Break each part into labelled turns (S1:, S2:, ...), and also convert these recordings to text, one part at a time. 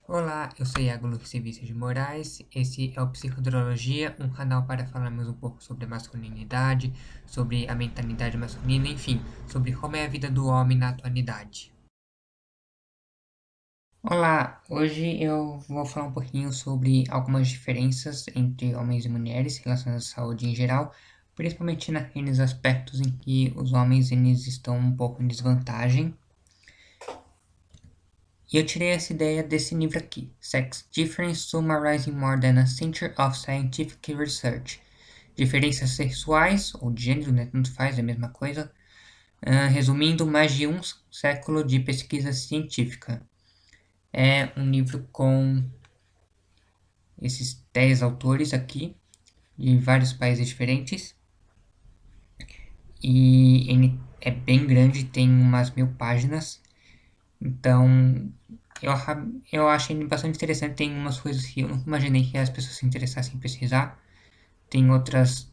S1: Olá, eu sou Iago Luiz Vinícius de Moraes. Esse é o Psicodrologia, um canal para falarmos um pouco sobre a masculinidade, sobre a mentalidade masculina, enfim, sobre como é a vida do homem na atualidade. Olá, hoje eu vou falar um pouquinho sobre algumas diferenças entre homens e mulheres relacionadas à saúde em geral, principalmente naqueles aspectos em que os homens eles estão um pouco em desvantagem. E eu tirei essa ideia desse livro aqui, Sex Difference Summarizing More Than a Century of Scientific Research. Diferenças sexuais, ou de gênero, né, tanto faz, é a mesma coisa, resumindo mais de um século de pesquisa científica. É um livro com esses 10 autores aqui, de vários países diferentes, e ele é bem grande, tem umas 1000 páginas, então eu achei ele bastante interessante. Tem umas coisas que eu nunca imaginei que as pessoas se interessassem em pesquisar. Tem outras,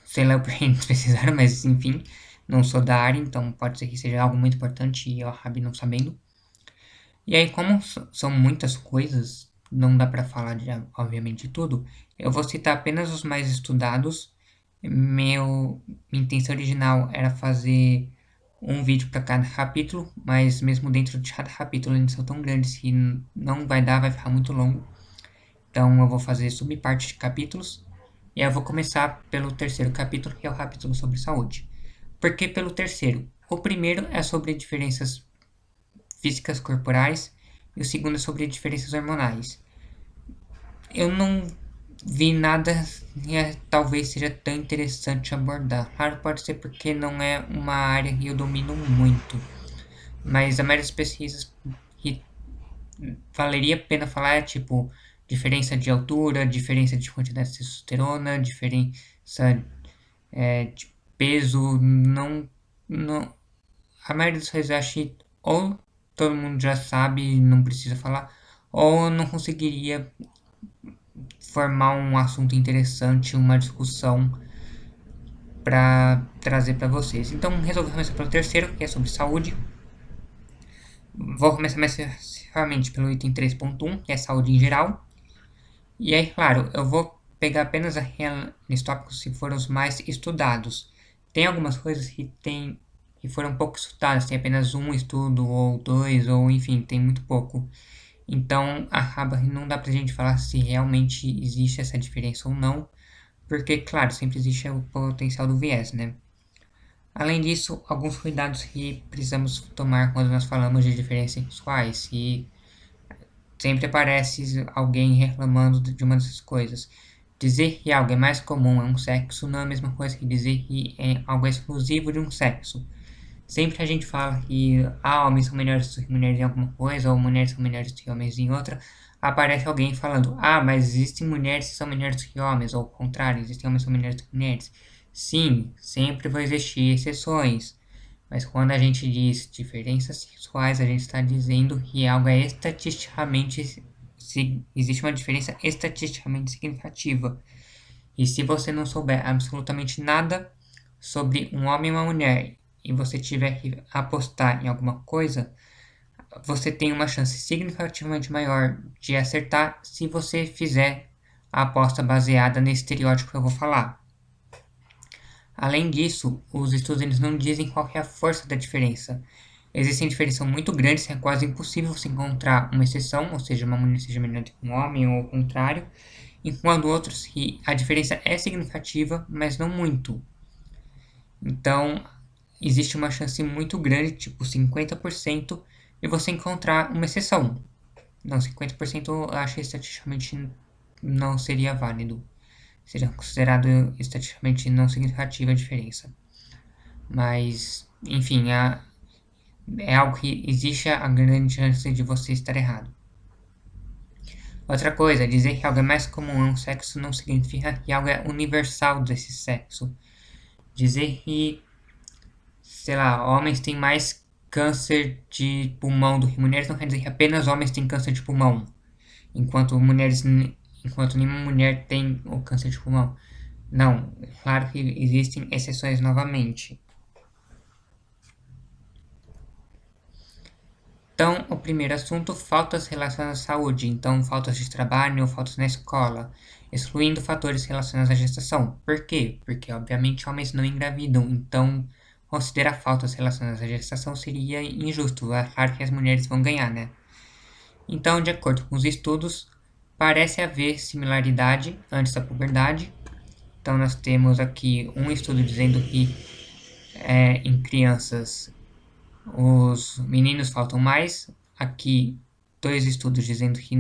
S1: sei lá, por que eles pesquisaram, mas enfim, não sou da área, então pode ser que seja algo muito importante e eu acabe não sabendo. E aí, como são muitas coisas, não dá para falar de, obviamente, de tudo, eu vou citar apenas os mais estudados. Minha intenção original era fazer um vídeo para cada capítulo, mas mesmo dentro de cada capítulo eles são tão grandes que não vai dar, vai ficar muito longo. Então eu vou fazer subpartes de capítulos. E aí eu vou começar pelo terceiro capítulo, que é o capítulo sobre saúde. Por que pelo terceiro? O primeiro é sobre diferenças físicas corporais e o segundo é sobre diferenças hormonais. Eu não vi nada que talvez seja tão interessante abordar. Claro, pode ser porque não é uma área que eu domino muito, mas a maioria das pesquisas que valeria a pena falar é tipo diferença de altura, diferença de quantidade de testosterona, diferença de peso, não, a maioria das coisas eu acho que ou todo mundo já sabe, não precisa falar, ou eu não conseguiria formar um assunto interessante, uma discussão para trazer para vocês. Então resolvi começar pelo terceiro, que é sobre saúde. Vou começar mais especificamente pelo item 3.1, que é saúde em geral. E aí, claro, eu vou pegar apenas aqueles tópicos que foram os mais estudados. Tem algumas coisas que foram pouco estudadas, tem apenas um estudo ou dois, ou enfim, tem muito pouco. Então, acaba que não dá pra gente falar se realmente existe essa diferença ou não, porque, claro, sempre existe o potencial do viés, né? Além disso, alguns cuidados que precisamos tomar quando nós falamos de diferenças sexuais, e sempre aparece alguém reclamando de uma dessas coisas. Dizer que algo é mais comum a um sexo não é a mesma coisa que dizer que é algo exclusivo de um sexo. Sempre que a gente fala que homens são melhores do que mulheres em alguma coisa, ou mulheres são melhores do que homens em outra, aparece alguém falando, mas existem mulheres que são melhores do que homens, ou ao contrário, existem homens que são melhores do que mulheres. Sim, sempre vão existir exceções, mas quando a gente diz diferenças sexuais, a gente está dizendo que algo é estatisticamente, se existe uma diferença estatisticamente significativa. E se você não souber absolutamente nada sobre um homem e uma mulher e você tiver que apostar em alguma coisa, você tem uma chance significativamente maior de acertar se você fizer a aposta baseada nesse estereótipo que eu vou falar. Além disso, os estudos eles não dizem qual é a força da diferença. Existem diferenças muito grandes, é quase impossível se encontrar uma exceção, ou seja, uma mulher seja melhor do que um homem ou o contrário, enquanto outros que a diferença é significativa, mas não muito. Então, existe uma chance muito grande, tipo 50%, de você encontrar uma exceção. Não, 50% eu acho que estatisticamente não seria válido. Seria considerado estatisticamente não significativa a diferença. Mas, enfim, é algo que existe a grande chance de você estar errado. Outra coisa, dizer que algo é mais comum em um sexo não significa que algo é universal desse sexo. Dizer que, sei lá, homens têm mais câncer de pulmão do que mulheres não quer dizer que apenas homens têm câncer de pulmão, enquanto nenhuma mulher tem o câncer de pulmão. Não, claro que existem exceções novamente. Então, o primeiro assunto, faltas relacionadas à saúde. Então, faltas de trabalho, faltas na escola, excluindo fatores relacionados à gestação. Por quê? Porque, obviamente, homens não engravidam. Então, considerar faltas relacionadas à gestação seria injusto. É claro que as mulheres vão ganhar, né? Então, de acordo com os estudos, parece haver similaridade antes da puberdade. Então, nós temos aqui um estudo dizendo que em crianças os meninos faltam mais. Aqui, dois estudos dizendo que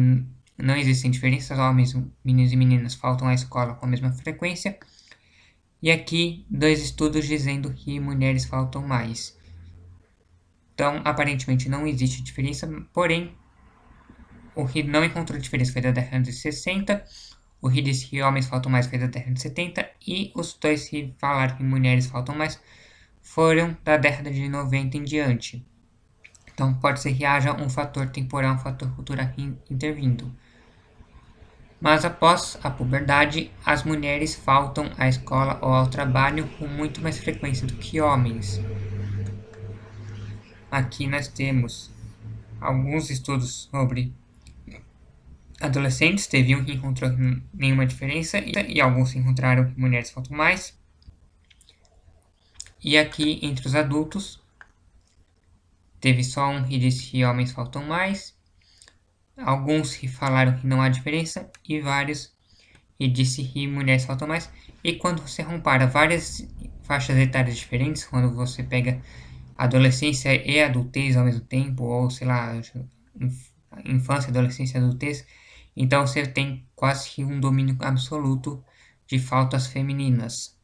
S1: não existem diferenças, homens, meninos e meninas faltam à escola com a mesma frequência. E aqui, dois estudos dizendo que mulheres faltam mais. Então, aparentemente não existe diferença, porém, o que não encontrou diferença foi da década de 60, o que disse que homens faltam mais foi da década de 70, e os dois que falaram que mulheres faltam mais foram da década de 90 em diante. Então, pode ser que haja um fator temporal, um fator cultural intervindo. Mas após a puberdade, as mulheres faltam à escola ou ao trabalho com muito mais frequência do que homens. Aqui nós temos alguns estudos sobre adolescentes, teve um que encontrou nenhuma diferença e alguns que encontraram que mulheres faltam mais. E aqui entre os adultos, teve só um que disse que homens faltam mais, alguns que falaram que não há diferença e vários que disse que mulheres faltam mais. E quando você compara várias faixas etárias diferentes, quando você pega adolescência e adultez ao mesmo tempo, ou sei lá, infância, adolescência e adultez, então você tem quase que um domínio absoluto de faltas femininas.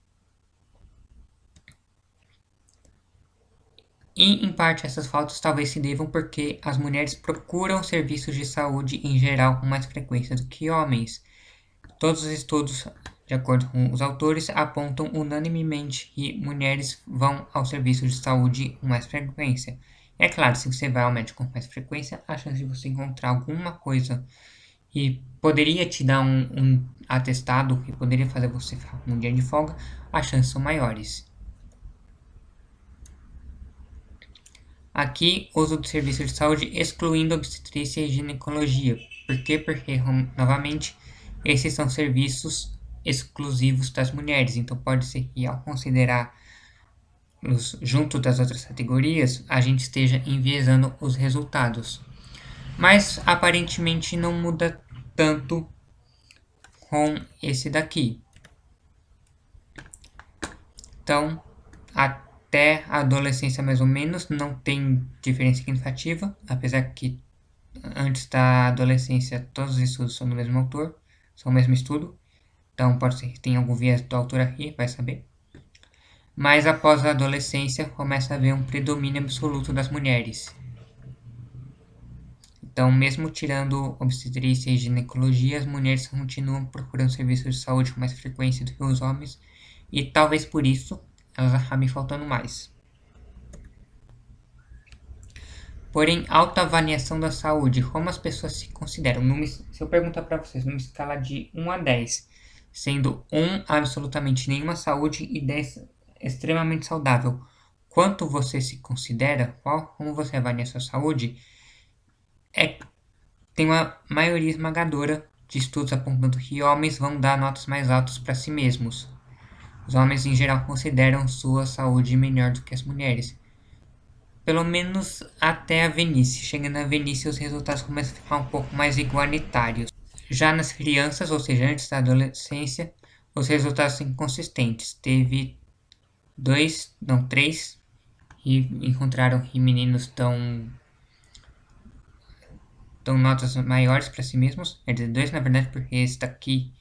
S1: E, em parte, essas faltas talvez se devam porque as mulheres procuram serviços de saúde em geral com mais frequência do que homens. Todos os estudos, de acordo com os autores, apontam unanimemente que mulheres vão ao serviço de saúde com mais frequência. É claro, se você vai ao médico com mais frequência, a chance de você encontrar alguma coisa que poderia te dar um atestado, que poderia fazer você ficar com um dia de folga, as chances são maiores. Aqui, uso do serviço de saúde excluindo obstetrícia e ginecologia. Por quê? Porque, novamente, esses são serviços exclusivos das mulheres. Então, pode ser que, ao considerar junto das outras categorias, a gente esteja enviesando os resultados. Mas, aparentemente, não muda tanto com esse daqui. Então, até a adolescência mais ou menos não tem diferença significativa, apesar que antes da adolescência todos os estudos são do mesmo autor, são o mesmo estudo, então pode ser que tenha algum viés do autor aqui, vai saber. Mas após a adolescência começa a haver um predomínio absoluto das mulheres. Então, mesmo tirando obstetrícia e ginecologia, as mulheres continuam procurando serviços de saúde com mais frequência do que os homens, e talvez por isso elas acabem faltando mais. Porém, alta avaliação da saúde, como as pessoas se consideram? Se eu perguntar para vocês, numa escala de 1 a 10, sendo 1 absolutamente nenhuma saúde e 10 extremamente saudável, quanto você se considera? Como você avalia a sua saúde? Tem uma maioria esmagadora de estudos apontando que homens vão dar notas mais altas para si mesmos. Os homens em geral consideram sua saúde melhor do que as mulheres. Pelo menos até a velhice. Chegando à velhice, os resultados começam a ficar um pouco mais igualitários. Já nas crianças, ou seja, antes da adolescência, os resultados são inconsistentes. Teve três, e encontraram que meninos dão notas maiores para si mesmos. Quer dizer, dois na verdade, porque esse daqui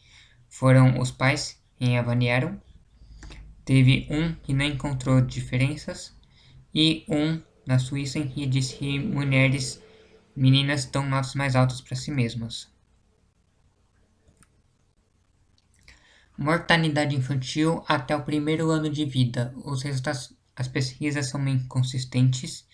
S1: foram os pais quem avaliaram. Teve um que não encontrou diferenças e um na Suíça em que disse que meninas dão notas mais altas para si mesmas. Mortalidade infantil até o primeiro ano de vida. Os resultados, as pesquisas são meio inconsistentes.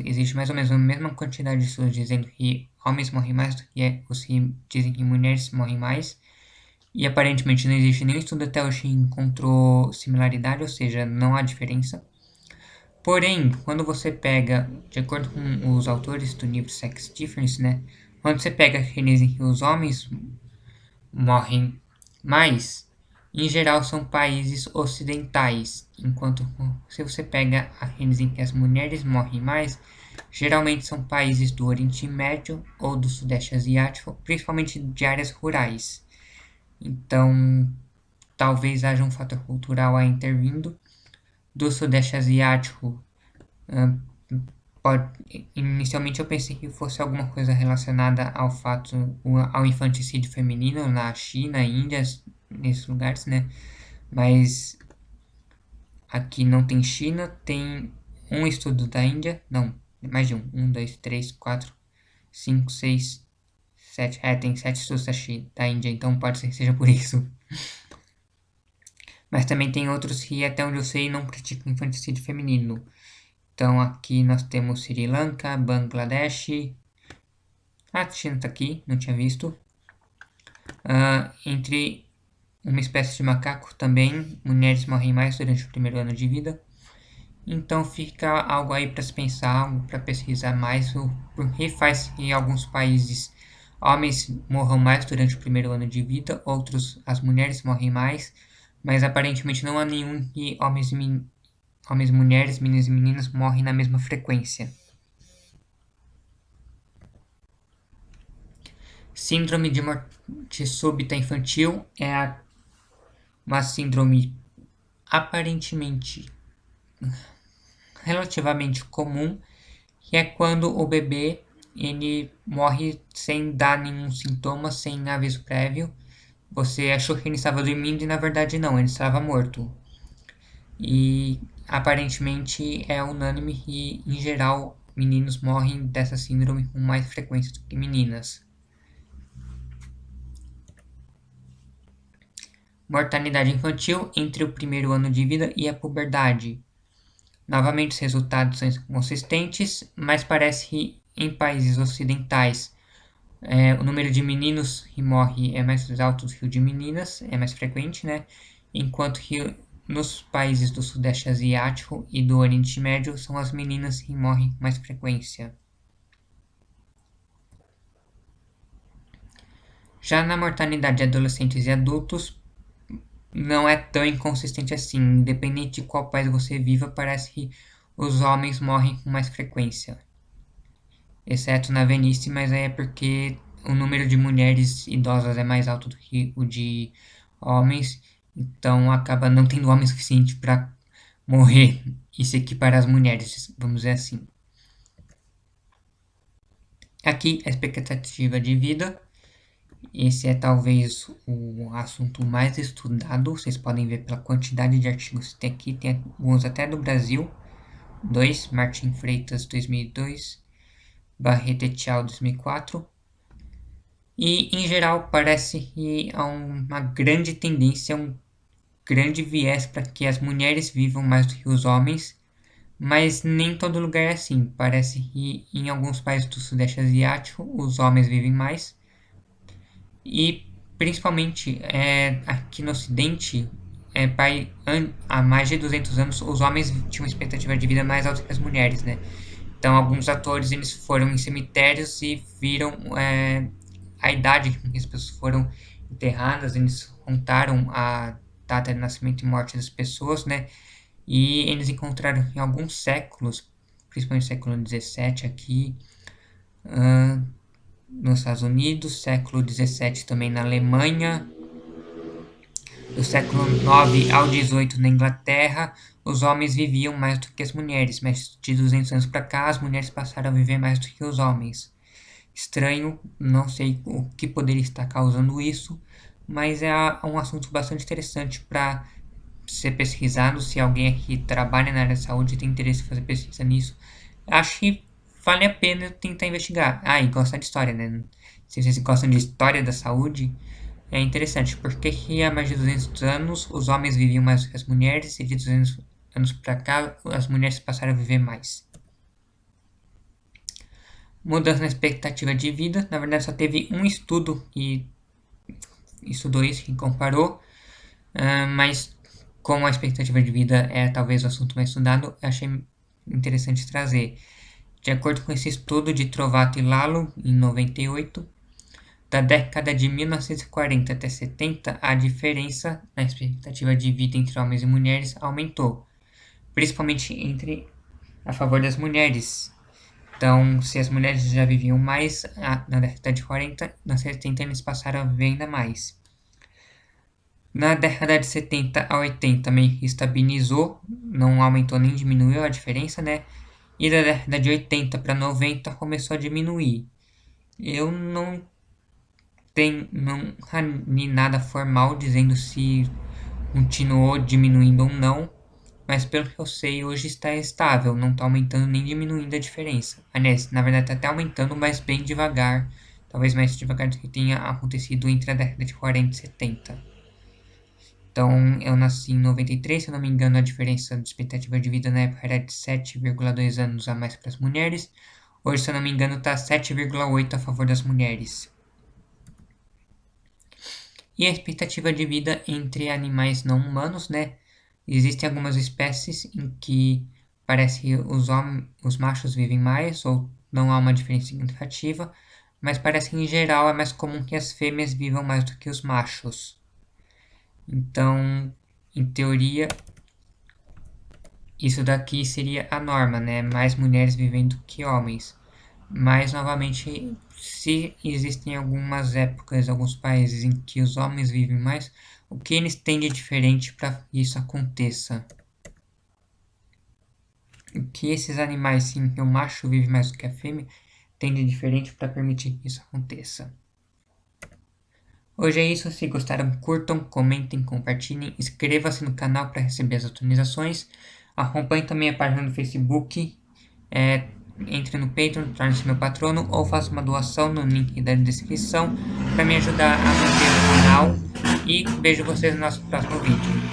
S1: Existe mais ou menos a mesma quantidade de estudos dizendo que homens morrem mais do que os que dizem que mulheres morrem mais. E aparentemente não existe nenhum estudo até hoje que encontrou similaridade, ou seja, não há diferença. Porém, quando você pega, de acordo com os autores do livro Sex Difference, né? Quando você pega aqueles em que os homens morrem mais, em geral são países ocidentais, enquanto se você pega aqueles em que as mulheres morrem mais, geralmente são países do Oriente Médio ou do Sudeste Asiático, principalmente de áreas rurais. Então, talvez haja um fator cultural aí intervindo. Do Sudeste Asiático, hã, inicialmente eu pensei que fosse alguma coisa relacionada ao fato, ao infanticídio feminino na China, Índia, nesses lugares, né? Mas aqui não tem China, tem um estudo da Índia, não, mais de um, 2, 3, 4, 5, 6, 7, tem 7 estudos da Índia, então pode ser que seja por isso. Mas também tem outros que, até onde eu sei, não praticam infanticídio feminino. Então aqui nós temos Sri Lanka, Bangladesh. A China tá aqui, não tinha visto. Entre uma espécie de macaco também, mulheres morrem mais durante o primeiro ano de vida. Então fica algo aí para se pensar, algo para pesquisar mais, o porquê faz que em alguns países homens morram mais durante o primeiro ano de vida, outros as mulheres morrem mais, mas aparentemente não há nenhum que homens, mulheres, meninos e meninas morrem na mesma frequência. Síndrome de morte súbita infantil é uma síndrome aparentemente relativamente comum, que é quando o bebê ele morre sem dar nenhum sintoma, sem aviso prévio. Você achou que ele estava dormindo e na verdade não, ele estava morto. E aparentemente é unânime que, em geral, meninos morrem dessa síndrome com mais frequência do que meninas. Mortalidade infantil entre o primeiro ano de vida e a puberdade. Novamente, os resultados são inconsistentes, mas parece que em países ocidentais o número de meninos que morre é mais alto do que o de meninas, é mais frequente, né? Enquanto que nos países do Sudeste Asiático e do Oriente Médio são as meninas que morrem com mais frequência. Já na mortalidade de adolescentes e adultos, não é tão inconsistente assim. Independente de qual país você viva, parece que os homens morrem com mais frequência. Exceto na velhice, mas é porque o número de mulheres idosas é mais alto do que o de homens, então acaba não tendo homem suficiente para morrer e se equiparar às mulheres, vamos dizer assim. Aqui a expectativa de vida. Esse é talvez o assunto mais estudado. Vocês podem ver pela quantidade de artigos que tem aqui. Tem alguns até do Brasil. 2, Martin Freitas, 2002. Barreto et al. 2004. E, em geral, parece que há uma grande tendência, um grande viés para que as mulheres vivam mais do que os homens, mas nem todo lugar é assim. Parece que em alguns países do Sudeste Asiático os homens vivem mais, e principalmente aqui no Ocidente, há mais de 200 anos, os homens tinham uma expectativa de vida mais alta que as mulheres, né? Então, alguns atores eles foram em cemitérios e viram a idade com que as pessoas foram enterradas, eles contaram a data de nascimento e morte das pessoas, né? E eles encontraram em alguns séculos, principalmente século XVII aqui, nos Estados Unidos, século XVII também na Alemanha, do século IX ao XVIII na Inglaterra, os homens viviam mais do que as mulheres, mas de 200 anos para cá as mulheres passaram a viver mais do que os homens. Estranho, não sei o que poderia estar causando isso, mas é um assunto bastante interessante para ser pesquisado. Se alguém aqui trabalha na área da saúde e tem interesse em fazer pesquisa nisso, acho que vale a pena tentar investigar. E gosta de história, né? Se vocês gostam de história da saúde, é interessante, porque há mais de 200 anos os homens viviam mais do que as mulheres, e de 200 anos para cá as mulheres passaram a viver mais. Mudança na expectativa de vida, na verdade só teve um estudo que estudou isso, que comparou, mas como a expectativa de vida é talvez o assunto mais estudado, eu achei interessante trazer. De acordo com esse estudo de Trovato e Lalo, em 98, da década de 1940 até 70, a diferença na expectativa de vida entre homens e mulheres aumentou, principalmente a favor das mulheres. Então, se as mulheres já viviam mais na década de 40, na 70 eles passaram a viver ainda mais. Na década de 70 a 80 meio que estabilizou, não aumentou nem diminuiu a diferença, né? E da década de 80 para 90 começou a diminuir. Eu não li nada formal dizendo se continuou diminuindo ou não, mas pelo que eu sei, hoje está estável, não está aumentando nem diminuindo a diferença. Aliás, na verdade está até aumentando, mas bem devagar, talvez mais devagar do que tenha acontecido entre a década de 40 e 70. Então, eu nasci em 93, se eu não me engano, a diferença de expectativa de vida na época era de 7,2 anos a mais para as mulheres. Hoje, se eu não me engano, está 7,8 a favor das mulheres. E a expectativa de vida entre animais não humanos, né? Existem algumas espécies em que parece que os machos vivem mais ou não há uma diferença significativa, mas parece que em geral é mais comum que as fêmeas vivam mais do que os machos. Então, em teoria, isso daqui seria a norma, né? Mais mulheres vivendo que homens. Mas, novamente, se existem algumas épocas, alguns países em que os homens vivem mais, o que eles têm de diferente para que isso aconteça? O que esses animais, sim, que o macho vive mais do que a fêmea, têm de diferente para permitir que isso aconteça? Hoje é isso, se gostaram, curtam, comentem, compartilhem, inscreva-se no canal para receber as atualizações, acompanhe também a página do Facebook, entre no Patreon, torne-se meu patrono ou faça uma doação no link da descrição para me ajudar a manter o canal e vejo vocês no nosso próximo vídeo.